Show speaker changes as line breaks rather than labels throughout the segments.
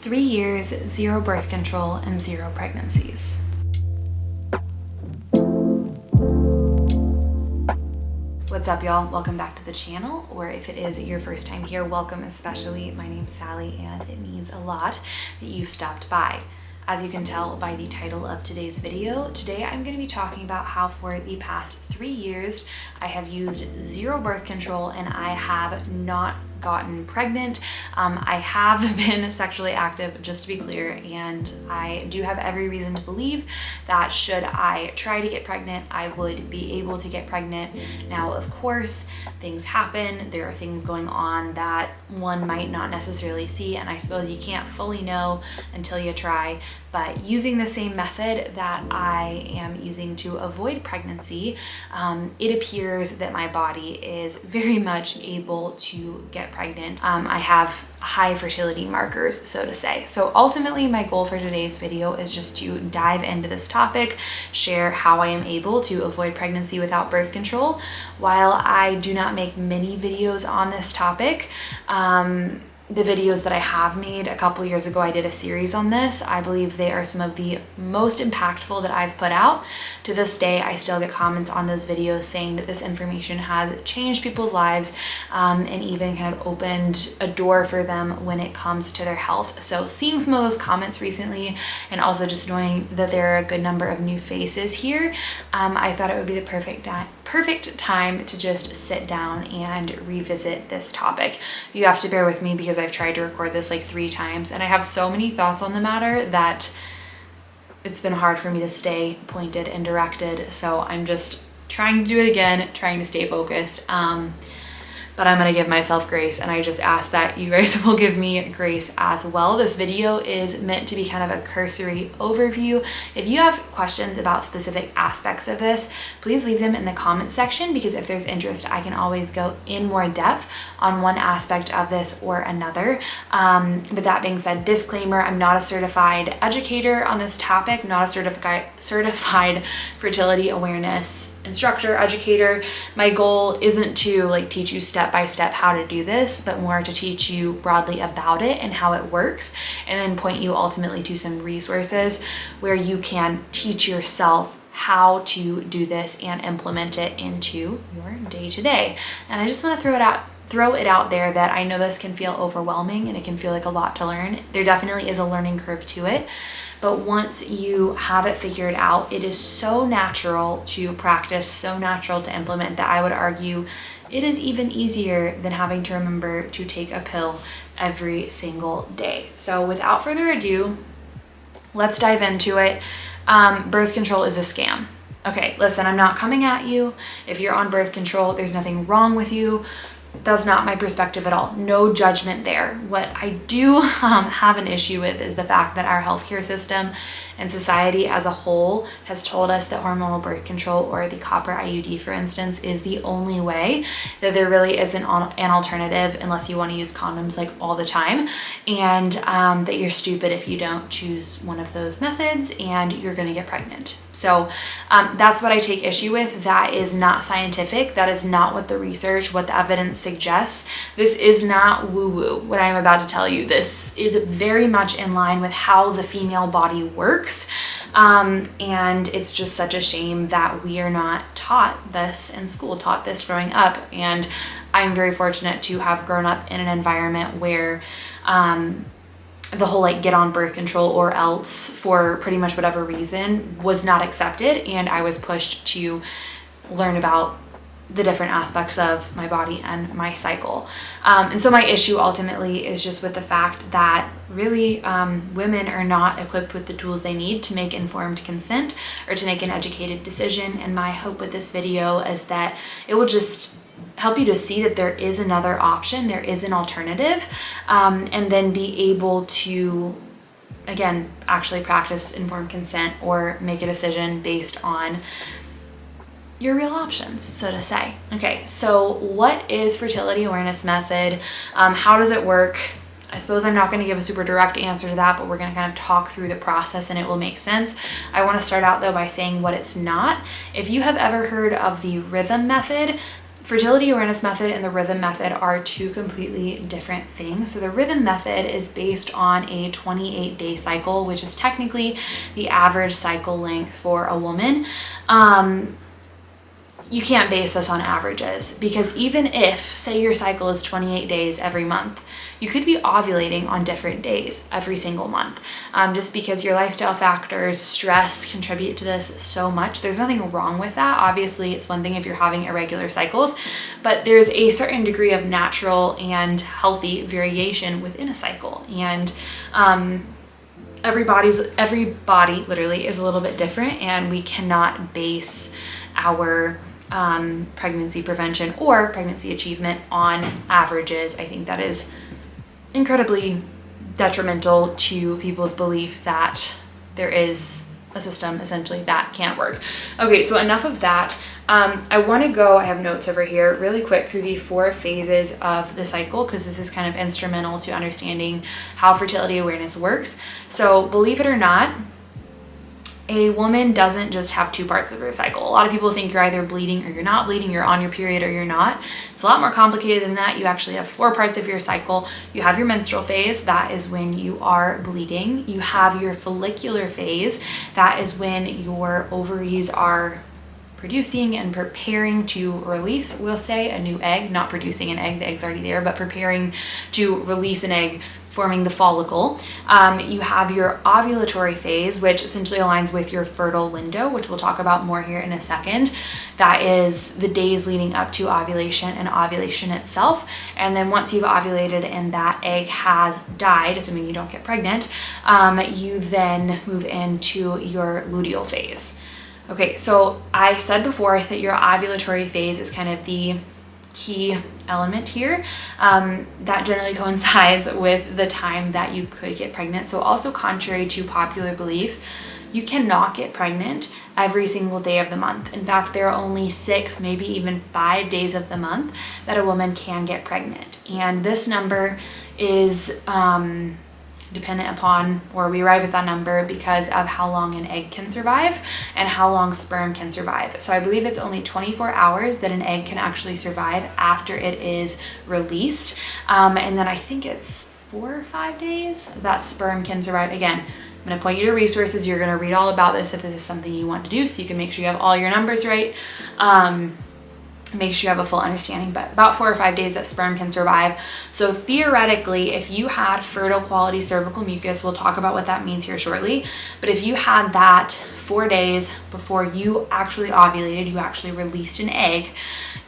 3 years, 0 birth control, and 0 pregnancies. What's up, y'all? Welcome back to the channel, or if it is your first time here, welcome especially. My name's Sally, and it means a lot that you've stopped by. As you can tell by the title of today's video, today I'm going to be talking about how for the past 3 years I have used 0 birth control and I have not gotten pregnant. I have been sexually active, just to be clear, and I do have every reason to believe that should I try to get pregnant, I would be able to get pregnant. Now, of course, things happen. There are things going on that one might not necessarily see, and I suppose you can't fully know until you try. But using the same method that I am using to avoid pregnancy, it appears that my body is very much able to get pregnant. I have high fertility markers, so to say. So ultimately, my goal for today's video is just to dive into this topic, share how I am able to avoid pregnancy without birth control. While I do not make many videos on this topic, the videos that I have made a couple years ago, I did a series on this. I believe they are some of the most impactful that I've put out. To this day, I still get comments on those videos saying that this information has changed people's lives and even kind of opened a door for them when it comes to their health. So seeing some of those comments recently, and also just knowing that there are a good number of new faces here, I thought it would be the perfect time to just sit down and revisit this topic. You have to bear with me because I've tried to record this like 3 times and I have so many thoughts on the matter that it's been hard for me to stay pointed and directed. So I'm just trying to do it again, trying to stay focused. But I'm gonna give myself grace, and I just ask that you guys will give me grace as well. This video is meant to be kind of a cursory overview. If you have questions about specific aspects of this, please leave them in the comment section, because if there's interest, I can always go in more depth on one aspect of this or another. But that being said, disclaimer, I'm not a certified educator on this topic, not a certified fertility awareness instructor, educator. My goal isn't to like teach you step by step how to do this, but more to teach you broadly about it and how it works, and then point you ultimately to some resources where you can teach yourself how to do this and implement it into your day-to-day. And I just want to throw it out there that I know this can feel overwhelming and it can feel like a lot to learn. There definitely is a learning curve to it. But once you have it figured out, it is so natural to practice, so natural to implement, that I would argue it is even easier than having to remember to take a pill every single day. So without further ado, let's dive into it. Birth control is a scam. Okay, listen, I'm not coming at you. If you're on birth control, there's nothing wrong with you. That's not my perspective at all. No judgment there. What I do have an issue with is the fact that our healthcare system and society as a whole has told us that hormonal birth control, or the copper IUD, for instance, is the only way, that there really isn't an alternative unless you want to use condoms like all the time, and that you're stupid if you don't choose one of those methods and you're going to get pregnant. So that's what I take issue with. That is not scientific. That is not what the research, what the evidence suggests. This is not woo-woo, what I'm about to tell you. This is very much in line with how the female body works. And it's just such a shame that we are not taught this in school, taught this growing up. And I'm very fortunate to have grown up in an environment where the whole like get on birth control or else for pretty much whatever reason was not accepted, and I was pushed to learn about the different aspects of my body and my cycle. And so my issue ultimately is just with the fact that really women are not equipped with the tools they need to make informed consent or to make an educated decision. And my hope with this video is that it will just help you to see that there is another option, there is an alternative, and then be able to, again, actually practice informed consent or make a decision based on your real options, so to say. Okay, so what is Fertility Awareness Method? How does it work? I suppose I'm not going to give a super direct answer to that, but we're going to kind of talk through the process and it will make sense. I want to start out though by saying what it's not. If you have ever heard of the rhythm method, fertility awareness method and the rhythm method are two completely different things. So the rhythm method is based on a 28-day cycle, which is technically the average cycle length for a woman. You can't base this on averages, because even if, say, your cycle is 28 days every month, you could be ovulating on different days every single month, just because your lifestyle factors, stress contribute to this so much. There's nothing wrong with that. Obviously, it's one thing if you're having irregular cycles, but there's a certain degree of natural and healthy variation within a cycle. And every body literally is a little bit different, and we cannot base our pregnancy prevention or pregnancy achievement on averages. I think that is incredibly detrimental to people's belief that there is a system essentially that can't work. Okay, so enough of that. I want to go, I have notes over here, really quick through the 4 phases of the cycle, because this is kind of instrumental to understanding how fertility awareness works. So believe it or not, a woman doesn't just have 2 parts of her cycle. A lot of people think you're either bleeding or you're not bleeding, you're on your period or you're not. It's a lot more complicated than that. You actually have 4 parts of your cycle. You have your menstrual phase, that is when you are bleeding. You have your follicular phase, that is when your ovaries are producing and preparing to release, we'll say, a new egg, not producing an egg, the egg's already there, but preparing to release an egg, forming the follicle. You have your ovulatory phase, which essentially aligns with your fertile window, which we'll talk about more here in a second. That is the days leading up to ovulation and ovulation itself. And then once you've ovulated and that egg has died, assuming you don't get pregnant, you then move into your luteal phase. Okay, so I said before that your ovulatory phase is kind of the key element here. That generally coincides with the time that you could get pregnant. So also, contrary to popular belief, you cannot get pregnant every single day of the month. In fact, there are only 6, maybe even 5 days of the month that a woman can get pregnant. And this number is dependent upon, or we arrive at that number because of how long an egg can survive and how long sperm can survive. So I believe it's only 24 hours that an egg can actually survive after it is released. And then I think it's 4 or 5 days that sperm can survive. Again, I'm going to point you to resources. You're going to read all about this if this is something you want to do, so you can make sure you have all your numbers right. Make sure you have a full understanding, but about 4 or 5 days that sperm can survive. So theoretically, if you had fertile quality cervical mucus, we'll talk about what that means here shortly, but if you had that 4 days before you actually ovulated, you actually released an egg,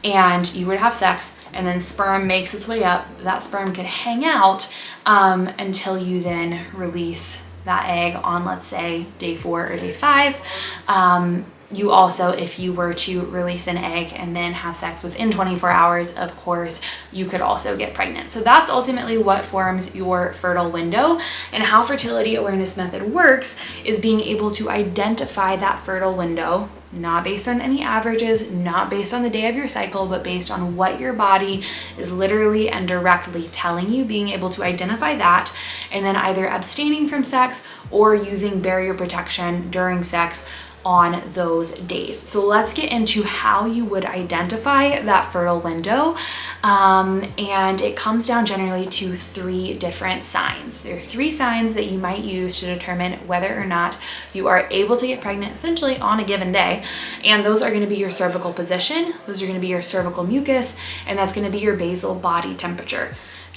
and you would have sex, and then sperm makes its way up, that sperm could hang out until you then release that egg on, let's say, day 4 or day 5. You also, if you were to release an egg and then have sex within 24 hours, of course, you could also get pregnant. So that's ultimately what forms your fertile window. And how Fertility Awareness Method works is being able to identify that fertile window, not based on any averages, not based on the day of your cycle, but based on what your body is literally and directly telling you, being able to identify that, and then either abstaining from sex or using barrier protection during sex on those days. So let's get into how you would identify that fertile window. And it comes down generally to 3 different signs. There are 3 signs that you might use to determine whether or not you are able to get pregnant essentially on a given day. And those are going to be your cervical position, those are going to be your cervical mucus, and that's going to be your basal body temperature.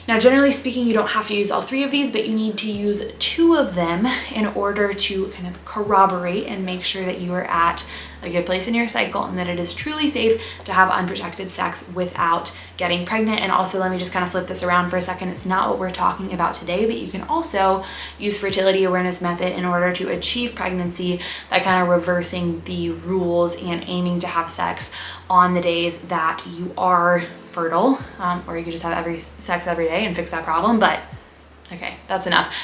Now, generally speaking, you don't have to use all 3 of these, but you need to use 2 of them in order to kind of corroborate and make sure that you are at a good place in your cycle and that it is truly safe to have unprotected sex without getting pregnant. And also, let me just kind of flip this around for a second. It's not what we're talking about today, but you can also use Fertility Awareness Method in order to achieve pregnancy by kind of reversing the rules and aiming to have sex on the days that you are fertile, or you could just have sex every day and fix that problem, but okay, that's enough.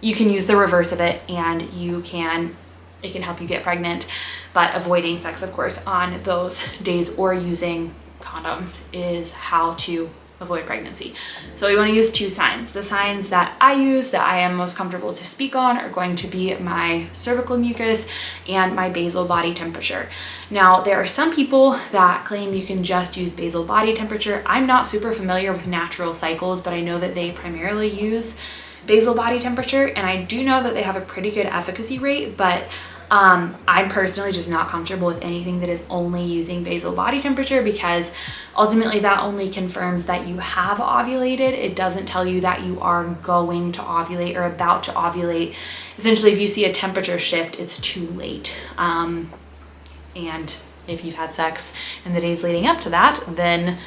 You can use the reverse of it, and it can help you get pregnant, but avoiding sex, of course, on those days or using condoms is how to avoid pregnancy. So we want to use 2 signs. The signs that I use, that I am most comfortable to speak on, are going to be my cervical mucus and my basal body temperature. Now, there are some people that claim you can just use basal body temperature. I'm not super familiar with natural cycles, but I know that they primarily use basal body temperature, and I do know that they have a pretty good efficacy rate, but I'm personally just not comfortable with anything that is only using basal body temperature, because ultimately that only confirms that you have ovulated. It doesn't tell you that you are going to ovulate or about to ovulate. Essentially, if you see a temperature shift, it's too late. And if you've had sex in the days leading up to that, then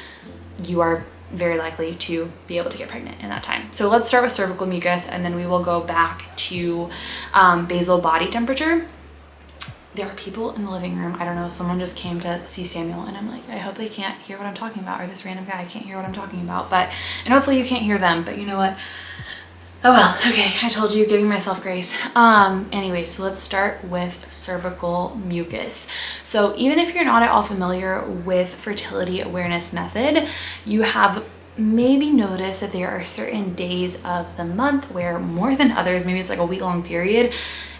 you are very likely to be able to get pregnant in that time. So let's start with cervical mucus, and then we will go back to basal body temperature. There are people in the living room. I don't know, someone just came to see Samuel, and I'm like, I hope they can't hear what I'm talking about, or this random guy can't hear what I'm talking about, and hopefully you can't hear them, but you know what? Oh well, okay, I told you, giving myself grace. Anyway, so let's start with cervical mucus. So even if you're not at all familiar with Fertility Awareness Method, you have maybe noticed that there are certain days of the month where, more than others, maybe it's like a week-long period,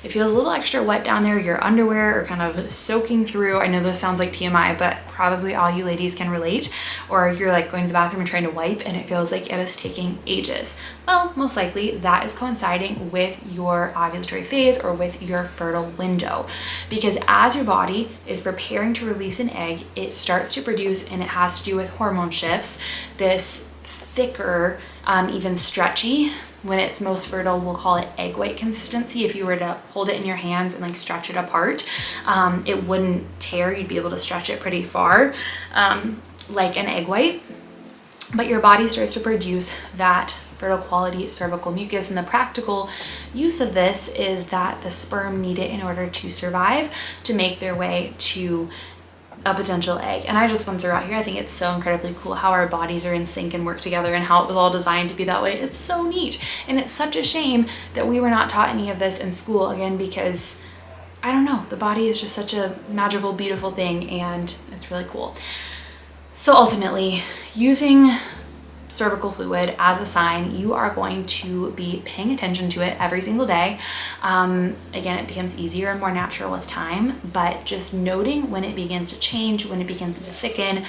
it feels a little extra wet down there. Your underwear are kind of soaking through. I know this sounds like TMI, but probably all you ladies can relate. Or you're like going to the bathroom and trying to wipe, and it feels like it is taking ages. Well, most likely that is coinciding with your ovulatory phase or with your fertile window. Because as your body is preparing to release an egg, it starts to produce, and it has to do with hormone shifts, this thicker, even stretchy, when it's most fertile, we'll call it egg white consistency. If you were to hold it in your hands and like stretch it apart, it wouldn't tear. You'd be able to stretch it pretty far, like an egg white. But your body starts to produce that fertile quality cervical mucus, and the practical use of this is that the sperm need it in order to survive, to make their way to a potential egg. And I just went throughout here, I think it's so incredibly cool how our bodies are in sync and work together, and how it was all designed to be that way. It's so neat, and it's such a shame that we were not taught any of this in school, again, because I don't know, the body is just such a magical, beautiful thing, and it's really cool. So ultimately, using cervical fluid as a sign, you are going to be paying attention to it every single day. Again, it becomes easier and more natural with time, but just noting when it begins to change, when it begins to thicken,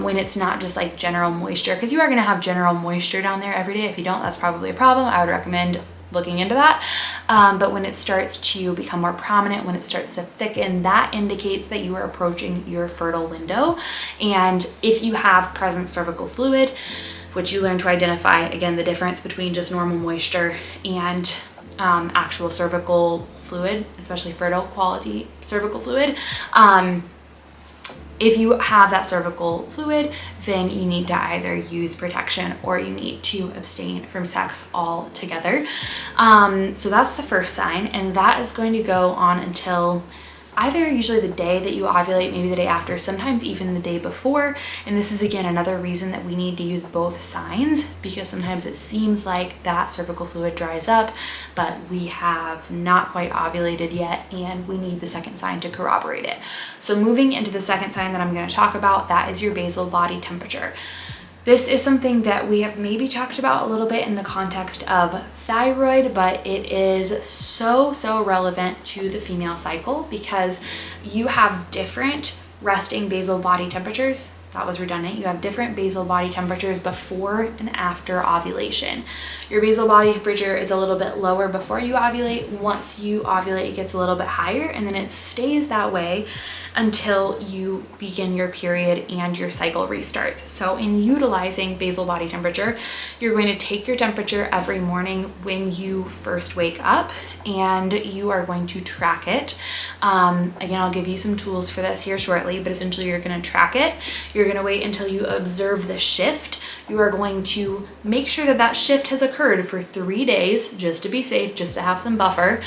when it's not just like general moisture, because you are going to have general moisture down there every day. If you don't, that's probably a problem. I would recommend looking into that. But when it starts to become more prominent, when it starts to thicken, that indicates that you are approaching your fertile window. And if you have present cervical fluid, which you learn to identify, again, the difference between just normal moisture and actual cervical fluid, especially fertile quality cervical fluid. If you have that cervical fluid, then you need to either use protection or you need to abstain from sex altogether. So that's the first sign, and that is going to go on until either usually the day that you ovulate, maybe the day after, sometimes even the day before. And this is again another reason that we need to use both signs, because sometimes it seems like that cervical fluid dries up, but we have not quite ovulated yet, and we need the second sign to corroborate it. So moving into the second sign that I'm going to talk about, that is your basal body temperature. This is something that we have maybe talked about a little bit in the context of thyroid, but it is so relevant to the female cycle, because you have different resting basal body temperatures. That was redundant. You have different basal body temperatures before and after ovulation. Your basal body temperature is a little bit lower before you ovulate. Once you ovulate, it gets a little bit higher, and then it stays that way until you begin your period and your cycle restarts. So in utilizing basal body temperature, you're going to take your temperature every morning when you first wake up, and you are going to track it. Again, I'll give you some tools for this here shortly, but essentially you're going to track it. You're going to wait until you observe the shift. You are going to make sure that that shift has occurred for 3 days, just to be safe, just to have some buffer,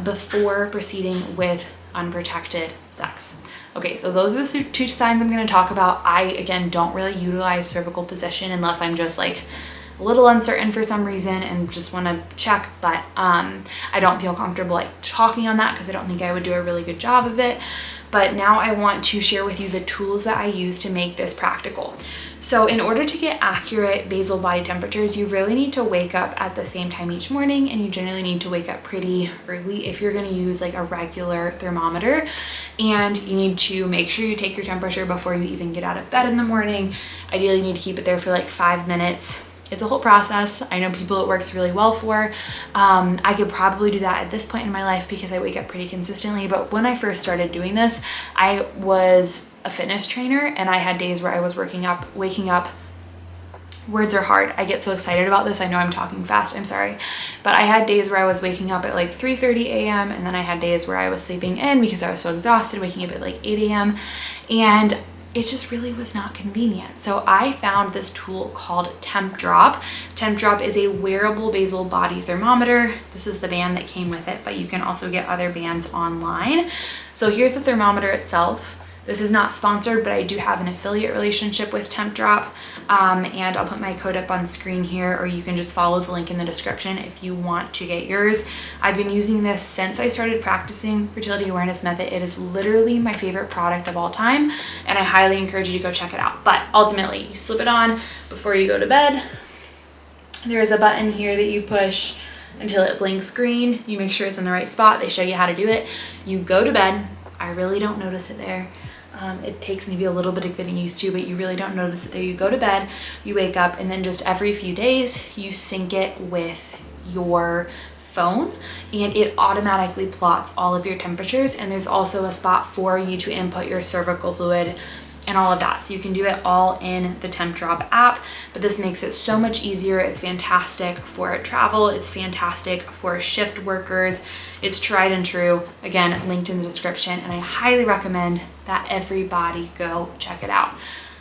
before proceeding with unprotected sex. Okay, so those are the 2 signs I'm going to talk about. I, again, don't really utilize cervical position unless I'm just like a little uncertain for some reason and just want to check, but I don't feel comfortable like talking on that because I don't think I would do a really good job of it. But now I want to share with you the tools that I use to make this practical. So in order to get accurate basal body temperatures, you really need to wake up at the same time each morning, and you generally need to wake up pretty early if you're going to use like a regular thermometer. And you need to make sure you take your temperature before you even get out of bed in the morning. Ideally, you need to keep it there for like 5 minutes. It's a whole process. I know people it works really well for. I could probably do that at this point in my life because I wake up pretty consistently. But when I first started doing this, I was a fitness trainer, and I had days where I was waking up. Words are hard. I get so excited about this. I know I'm talking fast. I'm sorry. But I had days where I was waking up at like 3:30 a.m. and then I had days where I was sleeping in because I was so exhausted, waking up at like 8 a.m. And it just really was not convenient. So I found this tool called Temp Drop. Temp Drop is a wearable basal body thermometer. This is the band that came with it, but you can also get other bands online. So here's the thermometer itself. This is not sponsored, but I do have an affiliate relationship with Temp Drop, and I'll put my code up on screen here, or you can just follow the link in the description if you want to get yours. I've been using this since I started practicing Fertility Awareness Method. It is literally my favorite product of all time, and I highly encourage you to go check it out. But ultimately, you slip it on before you go to bed. There is a button here that you push until it blinks green. You make sure it's in the right spot. They show you how to do it. You go to bed. I really don't notice it there. It takes maybe a little bit of getting used to, but you really don't notice it there. You go to bed, you wake up, and then just every few days you sync it with your phone, and it automatically plots all of your temperatures. And there's also a spot for you to input your cervical fluid and all of that. So you can do it all in the Temp Drop app, but this makes it so much easier. It's fantastic for travel. It's fantastic for shift workers. It's tried and true. Again, linked in the description, and I highly recommend that everybody go check it out.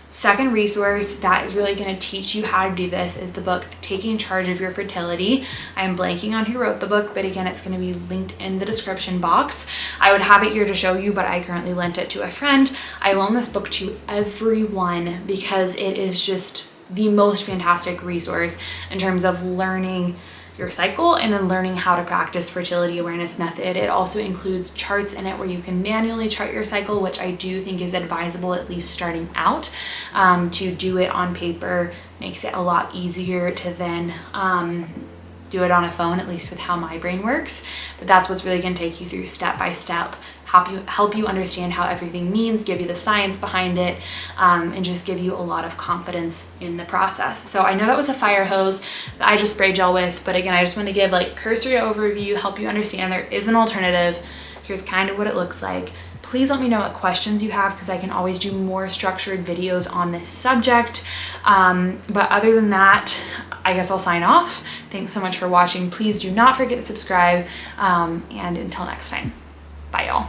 Second resource that is really going to teach you how to do this is the book Taking Charge of Your Fertility. I'm blanking on who wrote the book, but again, it's going to be linked in the description box. I would have it here to show you, but I currently lent it to a friend. I loan this book to everyone because it is just the most fantastic resource in terms of learning your cycle and then learning how to practice Fertility Awareness Method. It also includes charts in it where you can manually chart your cycle, which I do think is advisable, at least starting out. To do it on paper makes it a lot easier to then do it on a phone, at least with how my brain works. But that's what's really going to take you through step by step, help you understand how everything means, give you the science behind it, and just give you a lot of confidence in the process. So I know that was a fire hose that I just spray gel with, but again, I just want to give like cursory overview, help you understand there is an alternative. Here's kind of what it looks like. Please let me know what questions you have because I can always do more structured videos on this subject. But other than that, I guess I'll sign off. Thanks so much for watching. Please do not forget to subscribe, and until next time, bye y'all.